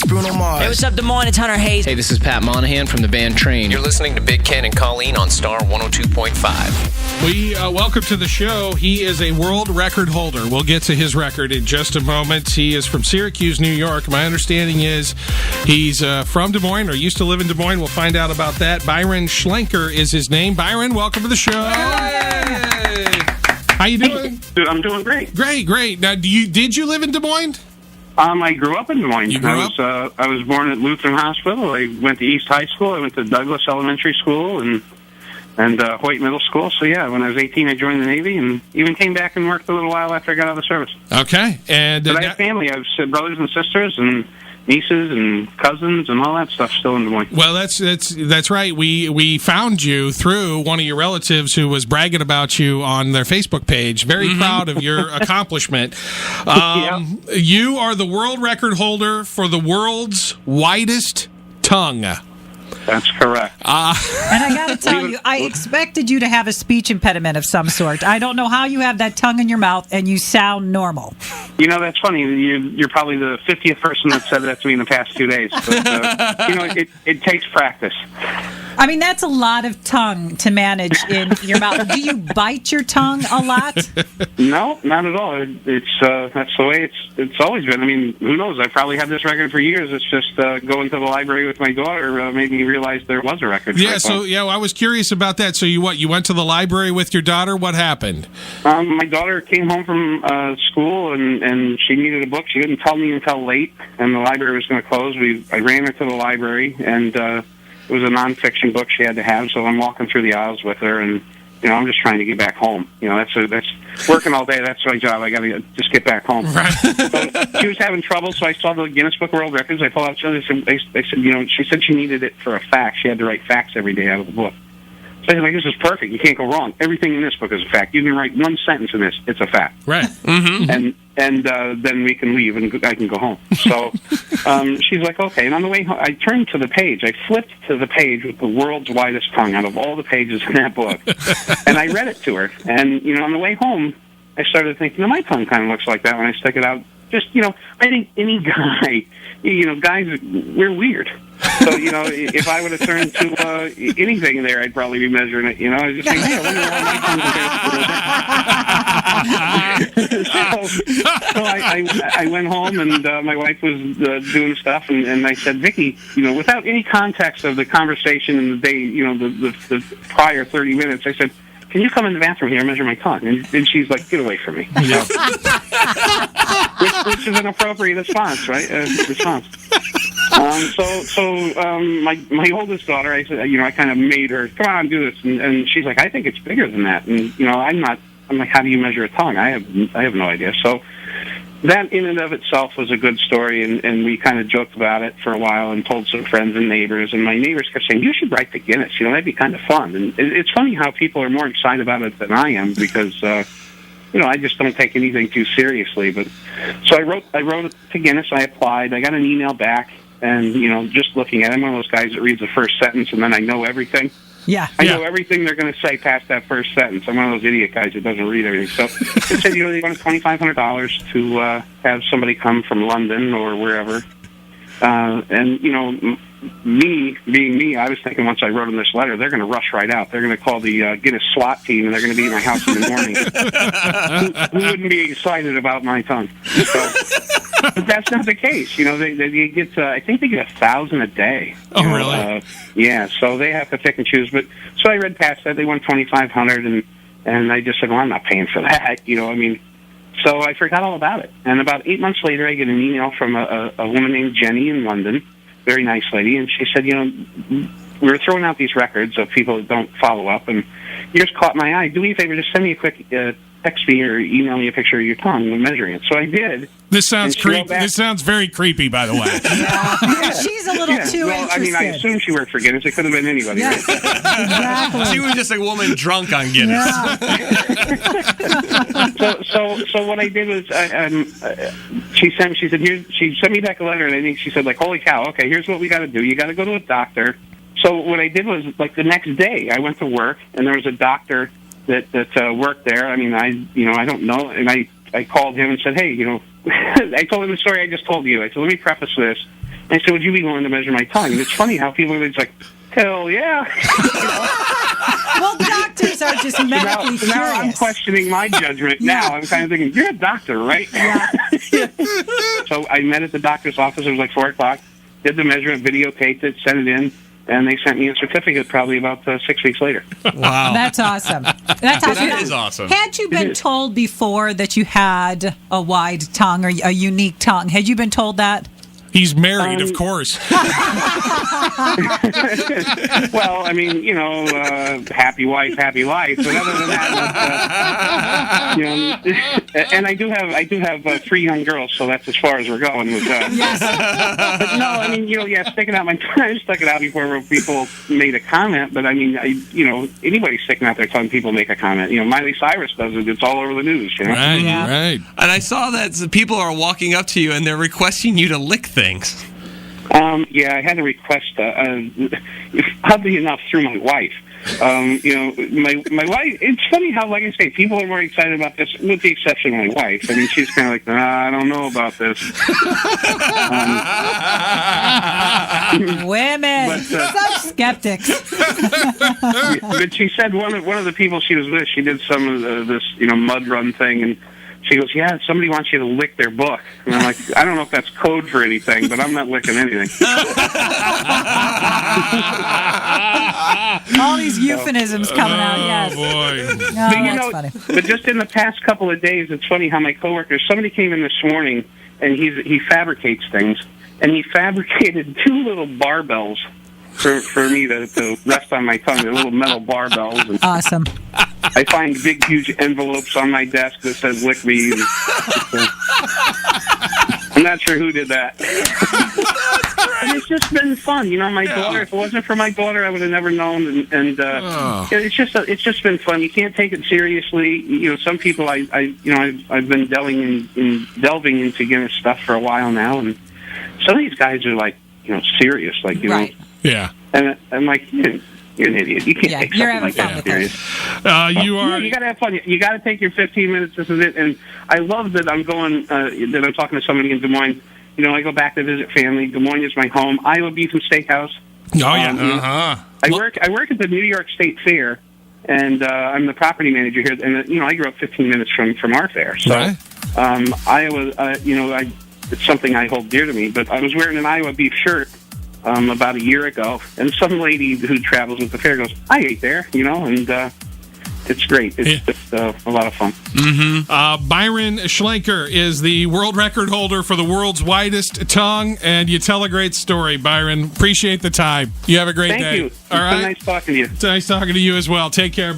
it's Bruno Mars. Hey, what's up, Des Moines? It's Hunter Hayes. Hey, this is Pat Monahan from the band Train. You're listening to Big Ken and Colleen on Star 102.5. We welcome to the show. He is a world record holder. We'll get to his record in just a moment. He is from Syracuse, New York. My understanding is he's from Des Moines or used to live in Des Moines. We'll find out about that. Byron Schlenker is his name. Byron, welcome to the show. Hey! How you doing? Dude, I'm doing great. Great. Now, did you live in Des Moines? I grew up in Des Moines. You grew up? I was born at Lutheran Hospital. I went to East High School. I went to Douglas Elementary School and Hoyt Middle School. So, yeah, when I was 18, I joined the Navy and even came back and worked a little while after I got out of the service. Okay. And but I have family. I have brothers and sisters and nieces and cousins and all that stuff still in Des Moines. Well, that's right. We found you through one of your relatives who was bragging about you on their Facebook page. Very proud of your accomplishment. You are the world record holder for the world's widest tongue. That's correct. And I got to tell you, I expected you to have a speech impediment of some sort. I don't know how you have that tongue in your mouth and you sound normal. You know, that's funny. You're probably the 50th person that said that to me in the past 2 days. But, it takes practice. I mean, that's a lot of tongue to manage in your mouth. Do you bite your tongue a lot? No, not at all. That's the way it's always been. I mean, who knows? I probably had this record for years. It's just going to the library with my daughter made me realize there was a record. I was curious about that. So you went to the library with your daughter? What happened? My daughter came home from school and she needed a book. She didn't tell me until late, and the library was going to close. I ran her to the library, and it was a nonfiction book she had to have. So I'm walking through the aisles with her, and I'm just trying to get back home. That's working all day. That's my job. I got to just get back home. Right. So she was having trouble, so I saw the Guinness Book of World Records. I pulled out. They said, she said she needed it for a fact. She had to write facts every day out of the book. So I was like, this is perfect. You can't go wrong. Everything in this book is a fact. You can write one sentence in this. It's a fact. Right. Mm-hmm. And then we can leave and I can go home. So she's like, okay. And on the way home, I turned to the page. I flipped to the page with the world's widest tongue out of all the pages in that book. And I read it to her. And, on the way home, I started thinking, my tongue kind of looks like that when I stick it out. Just, I think any guy, guys, we're weird. So, if I would have turned to anything in there, I'd probably be measuring it. I was just thinking, hey, I wonder how my tongue compares to so I went home, and my wife was doing stuff, and I said, Vicky, without any context of the conversation in the day, the prior 30 minutes, I said, can you come in the bathroom here and measure my tongue? And she's like, get away from me. Which is an appropriate response, right? My oldest daughter, I said, I kind of made her, come on, do this. And she's like, I think it's bigger than that. And, I'm like, how do you measure a tongue? I have no idea. So that in and of itself was a good story, and we kind of joked about it for a while and told some friends and neighbors, and my neighbors kept saying, you should write the Guinness, that'd be kind of fun. And it's funny how people are more excited about it than I am, because, I just don't take anything too seriously. But so I wrote to Guinness, I applied, I got an email back, and, just looking at it, I'm one of those guys that reads the first sentence and then I know everything. Yeah. I know everything they're going to say past that first sentence. I'm one of those idiot guys that doesn't read everything. So they said, they wanted $2,500 to have somebody come from London or wherever. Me being me, I was thinking once I wrote them this letter, they're going to rush right out. They're going to call the Guinness SWAT team, and they're going to be at my house in the morning. Who wouldn't be excited about my tongue? So, but that's not the case. They get, I think they get 1,000 a day. Oh, really? Yeah, so they have to pick and choose. But so I read past that. They want $2,500, and I just said, well, I'm not paying for that. So I forgot all about it. And about 8 months later, I get an email from a woman named Jenny in London, very nice lady, and she said, we were throwing out these records of people that don't follow up, and yours caught my eye. Do me a favor, just send me a quick text me or email me a picture of your tongue and measuring it. So I did. This sounds creepy. This sounds very creepy, by the way. Yeah. She's a little too interested. I assume she worked for Guinness. It could have been anybody. Yes. Right? Exactly. She was just a woman drunk on Guinness. Yeah. So what I did was, she sent me back a letter, and I think she said, like, holy cow, okay, here's what we got to do. You got to go to a doctor. So what I did was, like, the next day, I went to work, and there was a doctor that worked there. I mean, I don't know, and I called him and said, hey, I told him the story I just told you. I said, let me preface this. I said, would you be willing to measure my tongue? And it's funny how people are just like, hell yeah. Well, doctors are just medically so now I'm curious. questioning my judgment now. I'm kind of thinking, you're a doctor, right? Yeah. So I met at the doctor's office. It was like 4 o'clock. Did the measurement, videotaped it, sent it in, and they sent me a certificate probably about 6 weeks later. Wow. That's awesome. That's awesome. That is awesome. Had you been told before that you had a wide tongue or a unique tongue? Had you been told that? He's married, of course. Well, I mean, happy wife, happy life. But other than that, and I do have 3 young girls, so that's as far as we're going with that. Yes. But no, I mean, sticking out my tongue. I stuck it out before people made a comment. But I mean, anybody sticking out their tongue, people make a comment. Miley Cyrus does it. It's all over the news. Right, Yeah. right. And I saw that people are walking up to you and they're requesting you to lick things. Yeah, I had a request, oddly enough, through my wife. My wife, it's funny how, like I say, people are more excited about this, with the exception of my wife. I mean, she's kind of like, I don't know about this. Women, such skeptics. But she said one of the people she was with, she did some of this, mud run thing, and she goes, yeah, somebody wants you to lick their book. And I'm like, I don't know if that's code for anything, but I'm not licking anything. All these euphemisms coming out, yes. Oh, boy. Oh, But, that's funny. but just in the past couple of days, it's funny how my coworkers, somebody came in this morning, and he fabricates things, and he fabricated 2 little barbells for me to rest on my tongue. They're little metal barbells. And Awesome. I find big, huge envelopes on my desk that says "lick me." I'm not sure who did that. And it's just been fun, my daughter. If it wasn't for my daughter, I would have never known. And it's just been fun. You can't take it seriously. Some people I've been delving into Guinness stuff for a while now, and some of these guys are like serious, like Right. Yeah. And I'm like, you're an idiot. You can't take you're something like having that fun with serious. You are. You got to have fun. You got to take your 15 minutes. This is it. And I love that I'm going. That I'm talking to somebody in Des Moines. I go back to visit family. Des Moines is my home. Iowa Beef and Steakhouse. Oh yeah. I work at the New York State Fair, and I'm the property manager here. And I grew up 15 minutes from our fair. So Right. Iowa, it's something I hold dear to me. But I was wearing an Iowa Beef shirt about a year ago, and some lady who travels with the fair goes, I ate there, and it's great. It's just a lot of fun. Byron Schlenker is the world record holder for the world's widest tongue, and you tell a great story, Byron. Appreciate the time. You have a great day. Thank you. It's All right. been nice talking to you. It's nice talking to you as well. Take care.